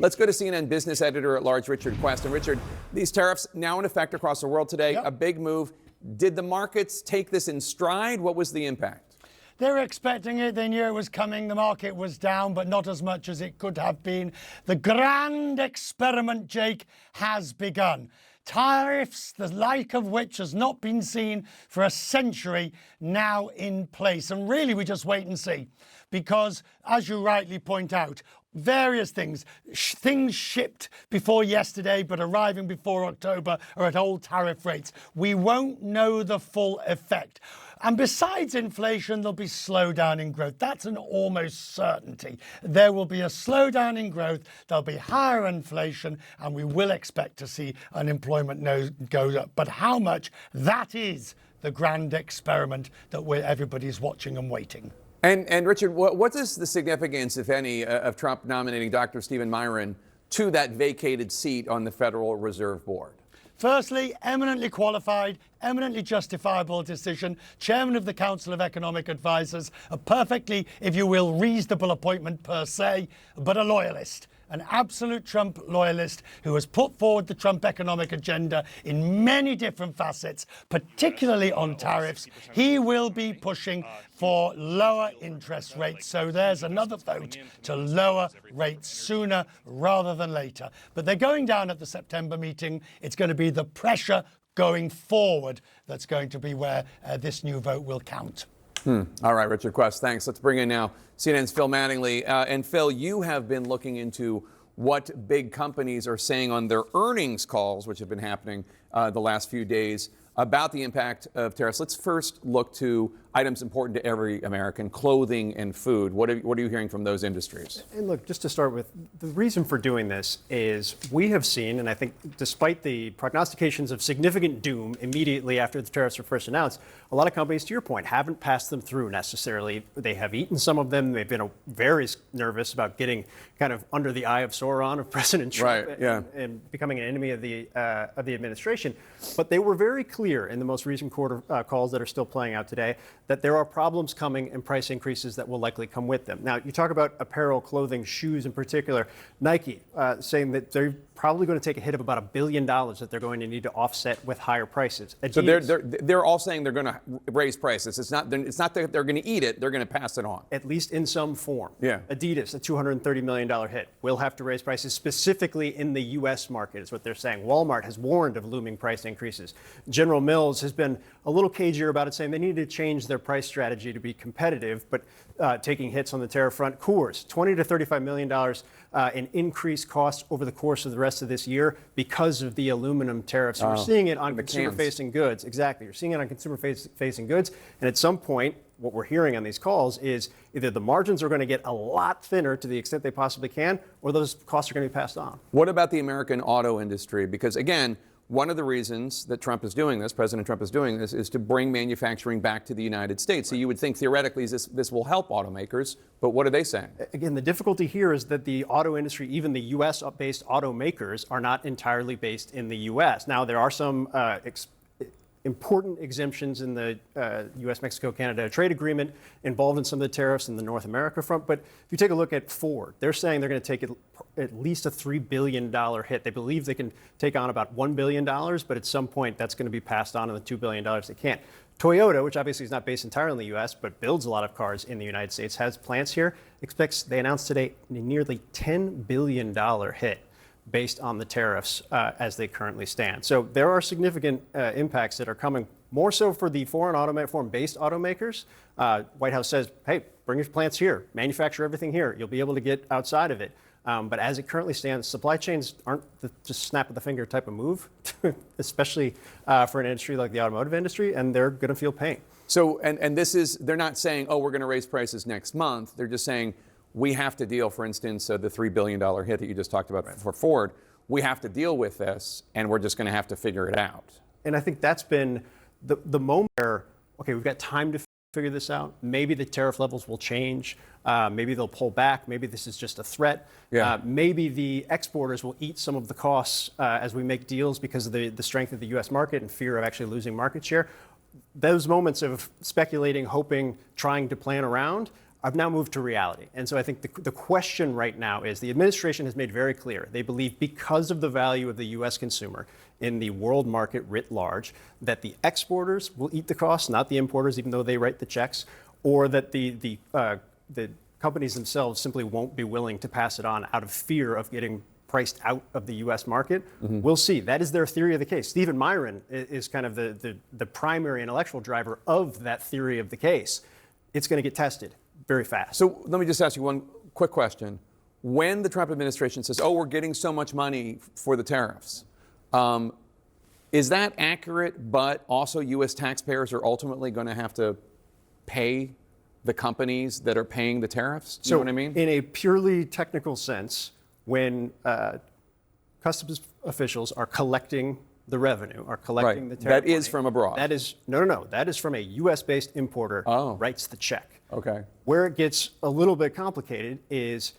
Let's go to CNN business editor at large, Richard Quest. And Richard, these tariffs now in effect across the world today, a big move. Did the markets take this in stride? What was the impact? They were expecting it. They knew it was coming. The market was down, but not as much as it could have been. The grand experiment, Jake, has begun. Tariffs, the like of which has not been seen for a century, now in place. And really, we just wait and see. Because, as you rightly point out, various things shipped before yesterday but arriving before October are at old tariff rates. We won't know the full effect. And besides inflation, there'll be slowdown in growth. That's an almost certainty. There will be a slowdown in growth, there'll be higher inflation, and we will expect to see unemployment go up. But how much? That is the grand experiment that everybody's watching and waiting. And Richard, what is the significance, if any, of Trump nominating Dr. Stephen Miron to that vacated seat on the Federal Reserve Board? Firstly, eminently qualified, eminently justifiable decision. Chairman of the Council of Economic Advisors, a perfectly, if you will, reasonable appointment per se, but a loyalist. An absolute Trump loyalist who has put forward the Trump economic agenda in many different facets, particularly on tariffs. He will be pushing for lower interest rates. So there's another vote to lower rates sooner rather than later. But they're going down at the September meeting. It's going to be the pressure going forward that's going to be where this new vote will count. All right, Richard Quest, thanks. Let's bring in now CNN's Phil Mattingly. And Phil, you have been looking into what big companies are saying on their earnings calls, which have been happening the last few days, about the impact of tariffs. Let's first look to items important to every American, clothing and food. What are you hearing from those industries? And look, just to start with, the reason for doing this is we have seen, and I think despite the prognostications of significant doom immediately after the tariffs were first announced, a lot of companies, to your point, haven't passed them through necessarily. They have eaten some of them. They've been very nervous about getting kind of under the eye of Sauron of President Trump, and becoming an enemy of the administration. But they were very clear in the most recent quarter calls that are still playing out today that there are problems coming and price increases that will likely come with them. Now, you talk about apparel, clothing, shoes in particular. Nike saying that they're probably going to take a hit of about $1 billion that they're going to need to offset with higher prices. Adidas, so they're all saying they're going to raise prices. It's not that they're going to eat it, they're going to pass it on. At least in some form. Yeah. Adidas, a $230 million hit, will have to raise prices specifically in the U.S. market, is what they're saying. Walmart has warned of looming price increases. General Mills has been a little cagier about it, saying they need to change their price strategy to be competitive, but taking hits on the tariff front. Coors, $20 to $35 million in increased costs over the course of the rest of this year because of the aluminum tariffs. We're seeing it on consumer-facing goods. Exactly. You're seeing it on consumer-facing goods. And at some point, what we're hearing on these calls is either the margins are going to get a lot thinner to the extent they possibly can, or those costs are going to be passed on. What about the American auto industry? Because, again, one of the reasons that Trump is doing this, President Trump is doing this, is to bring manufacturing back to the United States. So you would think theoretically this will help automakers, but what are they saying? Again, the difficulty here is that the auto industry, even the U.S.-based automakers, are not entirely based in the U.S. Now, there are some important exemptions in the U.S.-Mexico-Canada trade agreement involved in some of the tariffs in the North America front. But if you take a look at Ford, they're saying they're going to take at least a $3 billion hit. They believe they can take on about $1 billion, but at some point that's going to be passed on, and the $2 billion they can't. Toyota, which obviously is not based entirely in the U.S., but builds a lot of cars in the United States, has plants here, they announced today a nearly $10 billion hit based on the tariffs as they currently stand. So there are significant impacts that are coming, more so for the foreign-based automakers. White House says, hey, bring your plants here, manufacture everything here. You'll be able to get outside of it. But as it currently stands, supply chains aren't the just snap of the finger type of move, especially for an industry like the automotive industry, and they're going to feel pain. So, and this is, they're not saying, oh, we're going to raise prices next month. They're just saying, we have to deal, for instance, the $3 billion hit that you just talked about for Ford. We have to deal with this, and we're just going to have to figure it out. And I think that's been the moment where, okay, we've got time to figure this out. Maybe the tariff levels will change. Maybe they'll pull back. Maybe this is just a threat. Maybe the exporters will eat some of the costs as we make deals because of the strength of the U.S. market and fear of actually losing market share. Those moments of speculating, hoping, trying to plan around I've now moved to reality. And so I think the question right now is the administration has made very clear they believe because of the value of the U.S. consumer in the world market writ large, that the exporters will eat the costs, not the importers, even though they write the checks, or that the companies themselves simply won't be willing to pass it on out of fear of getting priced out of the U.S. market. We'll see. That is their theory of the case. Stephen Myron is kind of the primary intellectual driver of that theory of the case. It's going to get tested very fast. So let me just ask you one quick question. When the Trump administration says, oh, we're getting so much money for the tariffs, is that accurate, but also U.S. taxpayers are ultimately going to have to pay the companies that are paying the tariffs? Do you know what I mean? In a purely technical sense, when customs officials are collecting the revenue, are collecting the tariff That is money, from abroad. That is, no. That is from a U.S.-based importer who writes the check. Okay. Where it gets a little bit complicated is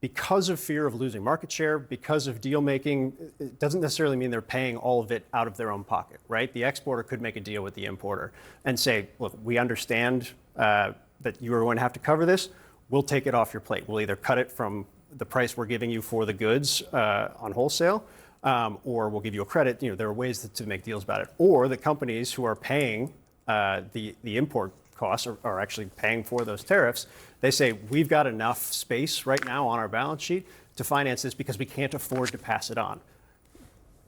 because of fear of losing market share, because of deal making, it doesn't necessarily mean they're paying all of it out of their own pocket, right? The exporter could make a deal with the importer and say, look, we understand that you are going to have to cover this. We'll take it off your plate. We'll either cut it from the price we're giving you for the goods on wholesale, or we'll give you a credit. You know, there are ways to make deals about it. Or the companies who are paying the import costs are actually paying for those tariffs. They say, we've got enough space right now on our balance sheet to finance this because we can't afford to pass it on.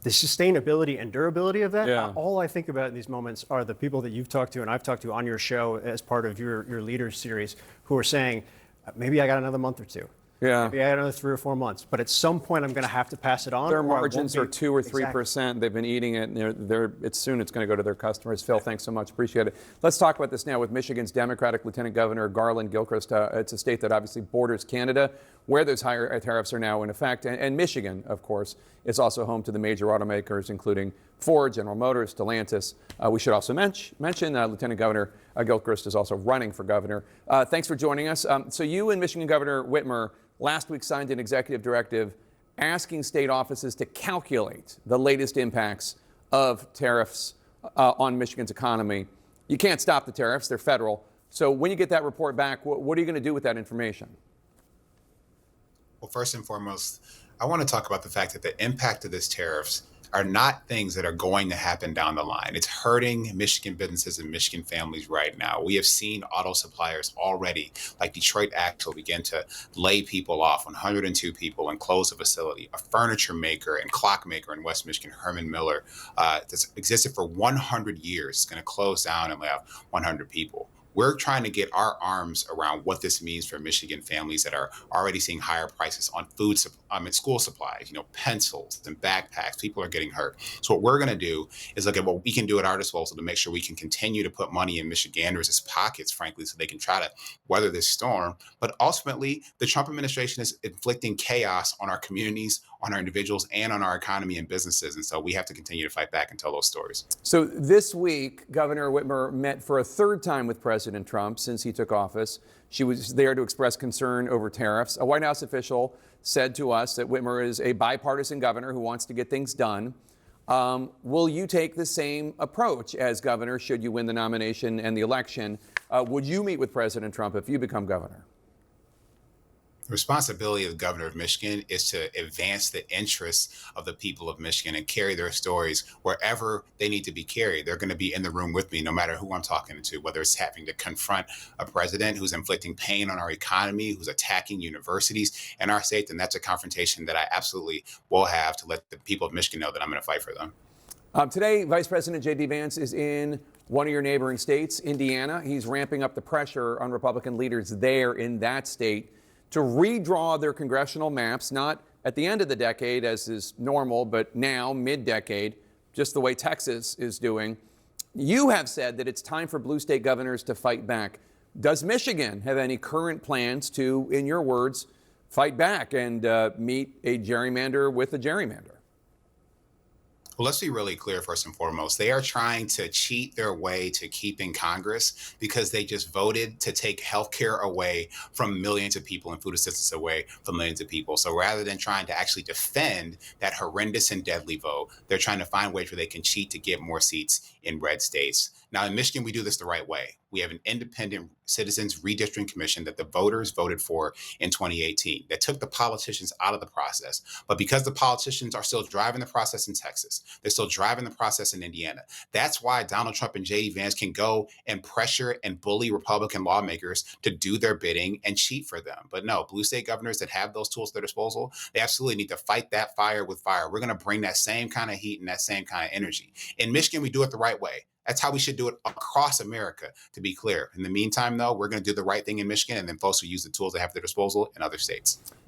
The sustainability and durability of that, all I think about in these moments are the people that you've talked to and I've talked to on your show as part of your Leaders series who are saying, maybe I got another month or two. Yeah. Maybe I got another 3 or 4 months, but at some point I'm going to have to pass it on. Their margins are 2 or 3%. Exactly. They've been eating it, and it's going to go to their customers. Phil, thanks so much. Appreciate it. Let's talk about this now with Michigan's Democratic Lieutenant Governor Garland Gilchrist. It's a state that obviously borders Canada, where those higher tariffs are now in effect. And Michigan, of course, is also home to the major automakers, including Ford, General Motors, Stellantis. We should also mention Lieutenant Governor Gilchrist is also running for governor. Thanks for joining us. So you and Michigan Governor Whitmer last week signed an executive directive asking state offices to calculate the latest impacts of tariffs on Michigan's economy. You can't stop the tariffs, they're federal. So when you get that report back, what are you going to do with that information? Well, first and foremost, I want to talk about the fact that the impact of these tariffs are not things that are going to happen down the line. It's hurting Michigan businesses and Michigan families right now. We have seen auto suppliers already, like Detroit Axle, begin to lay people off, 102 people, and close a facility. A furniture maker and clock maker in West Michigan, Herman Miller, that's existed for 100 years, is going to close down and lay off 100 people. We're trying to get our arms around what this means for Michigan families that are already seeing higher prices on school supplies, pencils and backpacks. People are getting hurt. So what we're going to do is look at what we can do at our disposal to make sure we can continue to put money in Michiganders' pockets, frankly, so they can try to weather this storm. But ultimately, the Trump administration is inflicting chaos on our communities, on our individuals, and on our economy and businesses. And so we have to continue to fight back and tell those stories. So this week, Governor Whitmer met for a third time with President Trump since he took office. She was there to express concern over tariffs. A White House official said to us that Whitmer is a bipartisan governor who wants to get things done. Will you take the same approach as governor should you win the nomination and the election? Would you meet with President Trump if you become governor? The responsibility of the governor of Michigan is to advance the interests of the people of Michigan and carry their stories wherever they need to be carried. They're going to be in the room with me, no matter who I'm talking to, whether it's having to confront a president who's inflicting pain on our economy, who's attacking universities in our state, then that's a confrontation that I absolutely will have to let the people of Michigan know that I'm going to fight for them. Today, Vice President J.D. Vance is in one of your neighboring states, Indiana. He's ramping up the pressure on Republican leaders there in that state to redraw their congressional maps, not at the end of the decade, as is normal, but now, mid-decade, just the way Texas is doing. You have said that it's time for blue state governors to fight back. Does Michigan have any current plans to, in your words, fight back and meet a gerrymander with a gerrymander? Well, let's be really clear first and foremost. They are trying to cheat their way to keeping Congress because they just voted to take health care away from millions of people and food assistance away from millions of people. So rather than trying to actually defend that horrendous and deadly vote, they're trying to find ways where they can cheat to get more seats in red states. Now, in Michigan, we do this the right way. We have an independent citizens redistricting commission that the voters voted for in 2018 that took the politicians out of the process. But because the politicians are still driving the process in Texas, they're still driving the process in Indiana. That's why Donald Trump and J.D. Vance can go and pressure and bully Republican lawmakers to do their bidding and cheat for them. But no, blue state governors that have those tools at their disposal, they absolutely need to fight that fire with fire. We're going to bring that same kind of heat and that same kind of energy. In Michigan, we do it the right way. That's how we should do it across America, to be clear. In the meantime, though, we're going to do the right thing in Michigan, and then folks will use the tools they have at their disposal in other states.